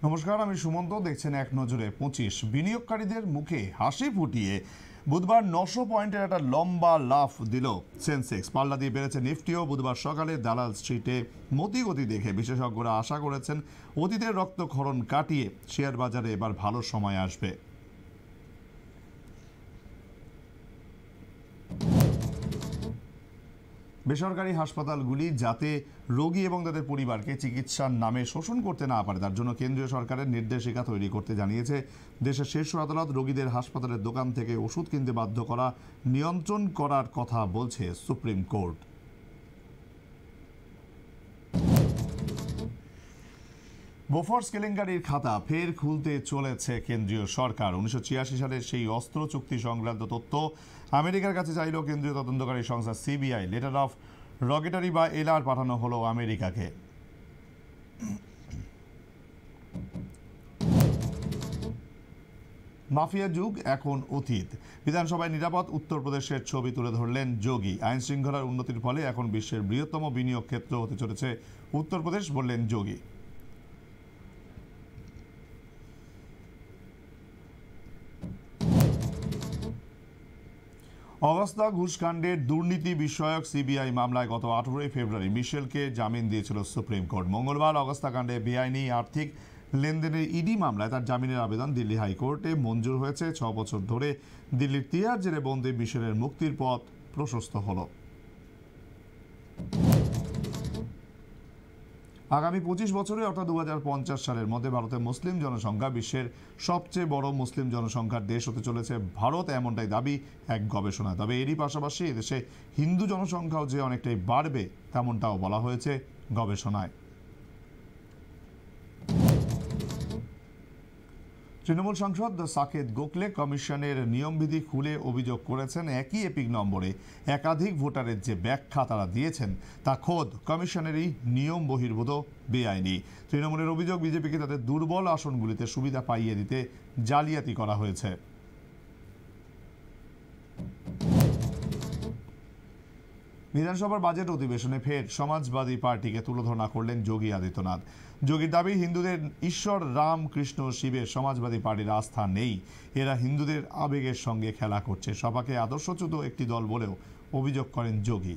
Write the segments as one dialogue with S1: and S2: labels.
S1: নমস্কার, আমি সুমন্ত। দেখছেন এক নজরে 25। বিনিয়োগকারীদের মুখে হাসি ফুটিয়ে বুধবার 900 পয়েন্টের একটা লম্বা লাফ দিল সেন্সেক্স। পাল্লা দিয়ে বেড়েছে নিফটিও। বুধবার সকালে দালাল স্ট্রিটে মতিগতি দেখে বিশেষজ্ঞরা আশা করেছেন অতীতের রক্তক্ষরণ কাটিয়ে শেয়ার বাজারে এবার ভালো সময় আসবে। বেসরকারি হাসপাতালগুলি যাতে রোগী এবং তাদের পরিবারকে চিকিৎসার নামে শোষণ করতে না পারে, তার জন্য কেন্দ্রীয় সরকারের নির্দেশিকা তৈরি করতে জানিয়েছে দেশের শীর্ষ আদালত। রোগীদের হাসপাতালের দোকান থেকে ওষুধ কিনতে বাধ্য করা নিয়ন্ত্রণ করার কথা বলছে সুপ্রিম কোর্ট। বোফোর্স কেলেঙ্কারির খাতা ফের খুলতে চলেছে কেন্দ্রীয় সরকার। 1986 সালের সেই অস্ত্র চুক্তি সংক্রান্ত তথ্য আমেরিকার কাছে চাইল কেন্দ্রীয় তদন্তকারী সংস্থা সিবিআই। লেটার অফ রগেটারি বা এলআর পাঠানো হলো আমেরিকাকে। মাফিয়া যুগ এখন অতীত। বিধানসভায় নিরাপদ উত্তরপ্রদেশের ছবি তুলে ধরলেন যোগী। আইন শৃঙ্খলার উন্নতির ফলে এখন বিশ্বের বৃহত্তম বিনিয়োগ ক্ষেত্র হতে চলেছে উত্তরপ্রদেশ, বললেন যোগী। অগস্তা ঘুষকাণ্ডের দুর্নীতি বিষয়ক সিবিআই মামলায় গত 18 ফেব্রুয়ারি মিশেলকে জামিন দিয়েছিল সুপ্রিম কোর্ট। মঙ্গলবার অগস্তা কাণ্ডে বেআইনি আর্থিক লেনদেনের ইডি মামলায় তার জামিনের আবেদন দিল্লি হাইকোর্টে মঞ্জুর হয়েছে। 6 বছর ধরে দিল্লির তিহার জেলে বন্দী মিশেলের মুক্তির পথ প্রশস্ত হলো। আগামী 25 বছরে অর্থাৎ 2050 সালের মধ্যে ভারতের মুসলিম জনসংখ্যা বিশ্বের সবচেয়ে বড় মুসলিম জনসংখ্যার দেশ হতে চলেছে ভারত, এমনটাই দাবি এক গবেষণা। তবে এরই পাশাপাশি এদেশে হিন্দু জনসংখ্যাও যে অনেকটাই বাড়বে তেমনটাও বলা হয়েছে গবেষণায়। তৃণমূল সাংসদ সাকেত গোখলে কমিশনের নিয়মবিধি খুলে অভিযোগ করেছেন একই এপিক নম্বরে একাধিক ভোটারের যে ব্যাখ্যা তারা দিয়েছেন তা খোদ কমিশনেরই নিয়ম বহির্ভূত, বেআইনি। তৃণমূলের অভিযোগ বিজেপিকে তাদের দুর্বল আসনগুলিতে সুবিধা পাইয়ে দিতে জালিয়াতি করা হয়েছে। বিধানসভার বাজেট অধিবেশনে ফের সমাজবাদী পার্টিকে তুলোধনা করলেন যোগী আদিত্যনাথ। যোগীর দাবি, হিন্দুদের ঈশ্বর রাম কৃষ্ণ শিবের সমাজবাদী পার্টির আস্থা নেই। এরা হিন্দুদের আবেগের সঙ্গে খেলা করছে। সভাকে আদর্শচ্যুত একটি দল বলেও অভিযোগ করেন যোগী।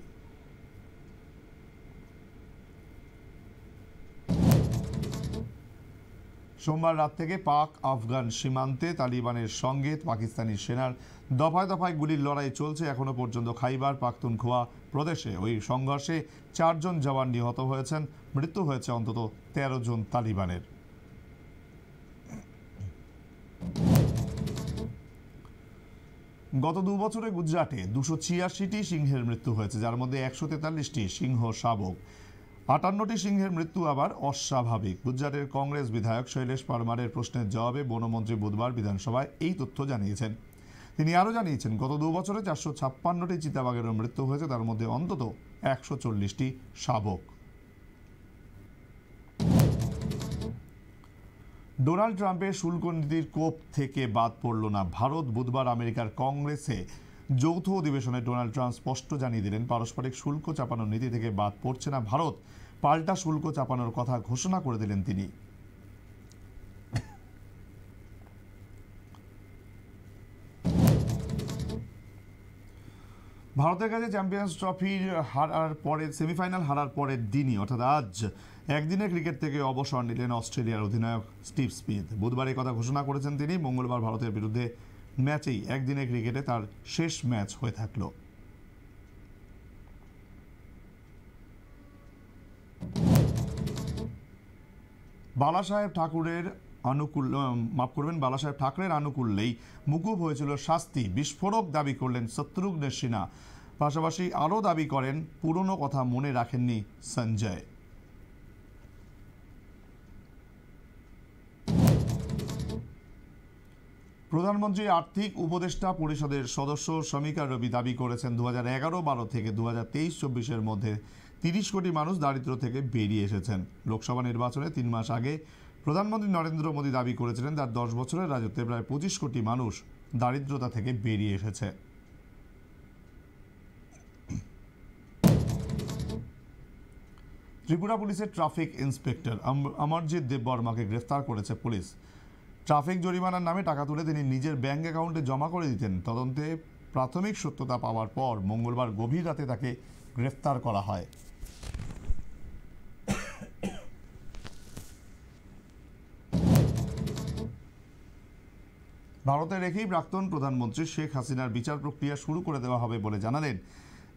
S1: সোমবার রাত থেকে পাক আফগান সীমান্তে তালিবানের সঙ্গে পাকিস্তানি সেনার দফায় দফায় গুলির লড়াই চলছে এখনো পর্যন্ত। খাইবার পাখতুনখোয়া প্রদেশে ওই সংঘর্ষে 4 জন জওয়ান নিহত হয়েছেন। মৃত্যু হয়েছে অন্তত 13 জন তালিবানের। গত 2 বছরে গুজরাটে 286টি সিংহের মৃত্যু হয়েছে, যার মধ্যে 143টি সিংহ শাবক। 58টি সিংহের মৃত্যু আবার অস্বাভাবিক। গুজরাটের কংগ্রেস বিধায়ক শৈলেশ পারমারের প্রশ্নের জবাবে বনমন্ত্রী বুধবার বিধানসভায় এই তথ্য জানিয়েছেন। তিনি আরও জানিয়েছেন, গত 2 বছরে 456টি চিতাবাঘেরও মৃত্যু হয়েছে, তার মধ্যে অন্তত 140টি শাবক। ডোনাল্ড ট্রাম্পের শুল্ক নীতির কোপ থেকে বাদ পড়ল না ভারত। বুধবার আমেরিকার কংগ্রেসে যৌথ অধিবেশনে ডোনাল্ড ট্রাম্প স্পষ্ট জানিয়ে দিলেন, পারস্পরিক শুল্ক চাপানোর নীতি থেকে বাদ পড়ছে না ভারত। পাল্টা শুল্ক চাপানোর কথা ঘোষণা করে দিলেন তিনি। ভারতের কাছে চ্যাম্পিয়ন্স ট্রফির হারার পরে সেমিফাইনাল হারার পরের দিনই অর্থাৎ আজ একদিনের ক্রিকেট থেকে অবসর নিলেন অস্ট্রেলিয়ার অধিনায়ক স্টিভ স্মিথ। বুধবার এই কথা ঘোষণা করেছেন তিনি। মঙ্গলবার ভারতের বিরুদ্ধে ম্যাচেই একদিনের ক্রিকেটে তার শেষ ম্যাচ হয়ে থাকল। বালাসাহেব ঠাকুরের আনুকূল্যেই মুকুব হয়েছিল শাস্তি। বিস্ফোরক দাবি করলেন শত্রুঘ্ন সিনহা। পাশাপাশি আরও দাবি করেন পুরনো কথা মনে রাখেননি সঞ্জয়। প্রধানমন্ত্রী আর্থিক উপদেষ্টা পরিষদের সদস্য শমিকা রবি দাবি করেছেন 2011-12 থেকে 2023-24-এর মধ্যে 30 কোটি মানুষ দারিদ্র্য থেকে বেরিয়ে এসেছেন। লোকসভা নির্বাচনে 3 মাস আগে প্রধানমন্ত্রী নরেন্দ্র মোদী দাবি করেছিলেন তার 10 বছরের রাজত্বে প্রায় 25 কোটি মানুষ দারিদ্রতা থেকে বেরিয়ে এসেছে। ত্রিপুরা পুলিশের ট্রাফিক ইন্সপেক্টর অমরজিৎ দেববর্মাকে গ্রেফতার করেছে পুলিশ। ট্রাফিক জরিমানার নামে টাকা তুলে তিনি নিজের ব্যাংক অ্যাকাউন্টে জমা করে দিতেন। তদন্তে প্রাথমিক সত্যতা পাওয়ার পর মঙ্গলবার গভীর রাতে তাকে গ্রেফতার করা হয়। ভারতে রেখেই প্রাক্তন প্রধানমন্ত্রী শেখ হাসিনার বিচার প্রক্রিয়া শুরু করে দেওয়া হবে বলে জানালেন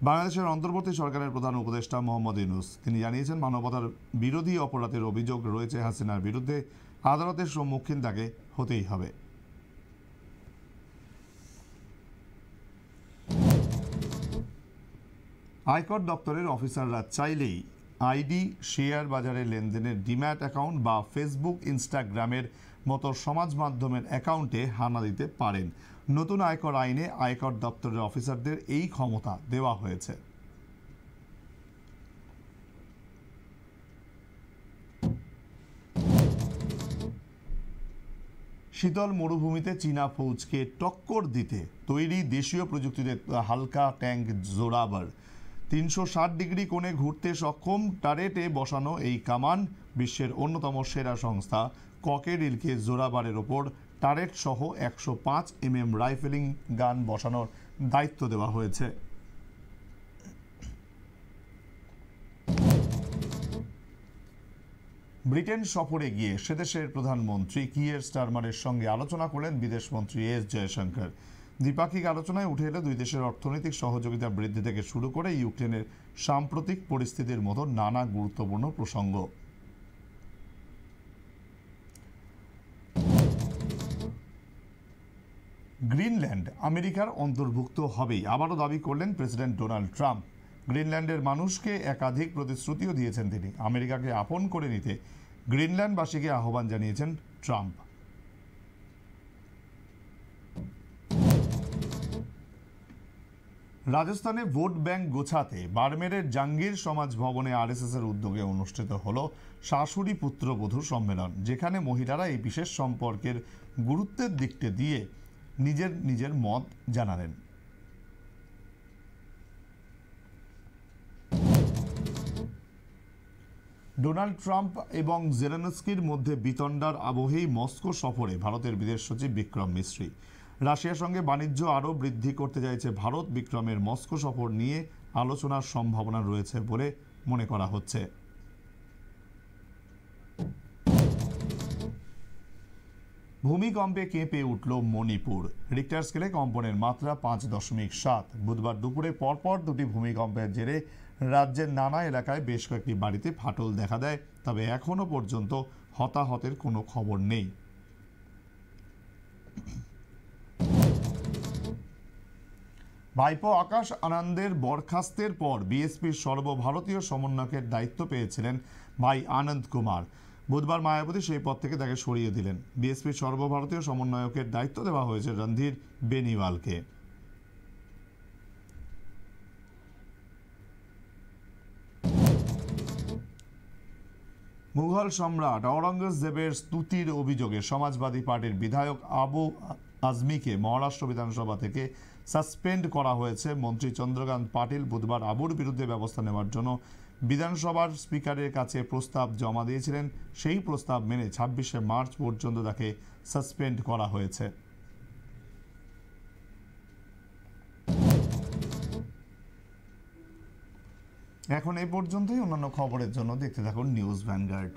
S1: বাংলাদেশের অন্তর্বর্তী সরকারের প্রধান উপদেষ্টা মোহাম্মদ ইউনূস। তিনি জানিয়েছেন, মানবতার বিরোধী অপরাধের অভিযোগ রয়েছে হাসিনার বিরুদ্ধে, আদালতের সম্মুখীন তাকে হতেই হবে। আয়কর দপ্তরের অফিসাররা চাইলেই আইডি, শেয়ার বাজারে লেনদেনের ডিম্যাট অ্যাকাউন্ট বা ফেসবুক, ইনস্টাগ্রামের মতো সমাজ মাধ্যমের অ্যাকাউন্টে হানা দিতে পারেন। নতুন আয়কর আইনে আয়কর দপ্তরের অফিসারদের এই ক্ষমতা দেওয়া হয়েছে। শীতল মরুভূমিতে চীনা ফৌজকে টক্কর দিতে তৈরি দেশীয় প্রযুক্তিতে হালকা ট্যাঙ্ক জোরাবার 360 ডিগ্রি কোণে ঘুরতে সক্ষম টারেটে বসানো এই কামান বিশ্বের অন্যতম সেরা সংস্থা ককেরিলকে জোরাবারের ওপর টারেট সহ 105 mm রাইফেলিং গান বসানোর দায়িত্ব দেওয়া হয়েছে। ব্রিটেন সফরে গিয়ে সেদেশের প্রধানমন্ত্রী কিয়ের স্টারমারের সঙ্গে আলোচনা করলেন বিদেশমন্ত্রী এস জয়শঙ্কর। দ্বিপাক্ষিক আলোচনায় উঠে এলো দুই দেশের অর্থনৈতিক সহযোগিতা বৃদ্ধি থেকে শুরু করে ইউক্রেনের সাম্প্রতিক পরিস্থিতির মতো নানা গুরুত্বপূর্ণ প্রসঙ্গ। গ্রিনল্যান্ড আমেরিকার অন্তর্ভুক্ত হবেই, আবারও দাবি করলেন প্রেসিডেন্ট ডোনাল্ড ট্রাম্প। গ্রিনল্যান্ডের মানুষকে একাধিক প্রতিশ্রুতিও দিয়েছেন তিনি। আমেরিকাকে আপন করে নিতে গ্রিনল্যান্ডবাসীকে আহ্বান জানিয়েছেন ট্রাম্প। রাজস্থানে ভোট ব্যাংক গোছাতে বাড়মেরের জাঙ্গির সমাজ ভবনে আরএসএসের উদ্যোগে অনুষ্ঠিত হল শাশুড়ি পুত্রবধূ সম্মেলন, যেখানে মহিলারা এই বিশেষ সম্পর্কের গুরুত্বের দিকটি দিয়ে নিজের মত জানালেন। ডোনাল্ড ট্রাম্প এবং জেলেনস্কির মধ্যে বিতণ্ডার আবহেই মস্কো সফরে ভারতের বিদেশ সচিব বিক্রম মিশ্রি। রাশিয়ার সঙ্গে বাণিজ্য আরও বৃদ্ধি করতে চাইছে ভারত। বিক্রমের মস্কো সফর নিয়ে আলোচনার সম্ভাবনা রয়েছে বলে মনে করা হচ্ছে। ভূমিকম্পে কেঁপে উঠল মণিপুর। রিক্টার স্কেলে কম্পনের মাত্রা 5.7। বুধবার দুপুরে পরপর দুটি ভূমিকম্পের জেরে রাজ্যের নানা এলাকায় বেশ কয়েকটি বাড়িতে ফাটল দেখা দেয়, তবে এখনও পর্যন্ত হতাহতের কোনো খবর নেই। ভাইপো আকাশ আনন্দের বরখাস্তের পর বিএসপির সর্বভারতীয় সমন্বয়কের দায়িত্ব পেয়েছিলেন ভাই আনন্দ কুমার। বুধবার মায়াবতী সেই পদ থেকে তাকে সরিয়ে দিলেন। বিএসপির সর্বভারতীয় সমন্বয়কের দায়িত্ব দেওয়া হয়েছে রণধীর বেনিওয়ালকে। মুঘল সম্রাট আওরঙ্গজেবের স্তুতির অভিযোগে সমাজবাদী পার্টির বিধায়ক আবু আজমিকে মহারাষ্ট্র বিধানসভা থেকে সাসপেন্ড করা হয়েছে। মন্ত্রী চন্দ্রকান্ত পাটিল বুধবার আবুর বিরুদ্ধে ব্যবস্থা নেওয়ার জন্য বিধানসভার স্পিকারের কাছে প্রস্তাব জমা দিয়েছিলেন। সেই প্রস্তাব মেনে 26শে মার্চ পর্যন্ত তাকে সাসপেন্ড করা হয়েছে। এখন এই পর্যন্তই। অন্যান্য খবরের জন্য দেখতে থাকুন নিউজ ভ্যানগার্ড।